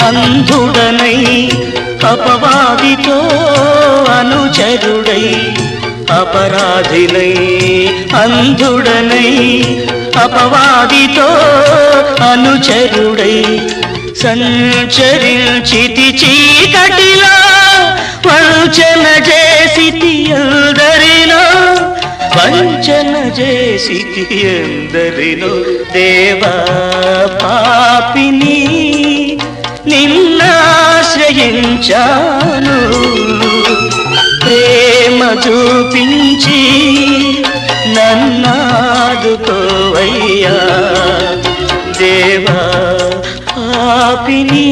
అంధుడనై అపవాదితో అనుచరుడై అపరాధినై అంధుడనై అపవాదితో అనుచరుడై సంచరించితి చీకటిలో వంచన చేసితి అందరిలో వంచన చేసితి అందరిలో దేవా పాపిని నిన్నాశ్రయించాను ప్రేమ చూపించి నన్నాదుకోవయ్యా దేవా పాపిని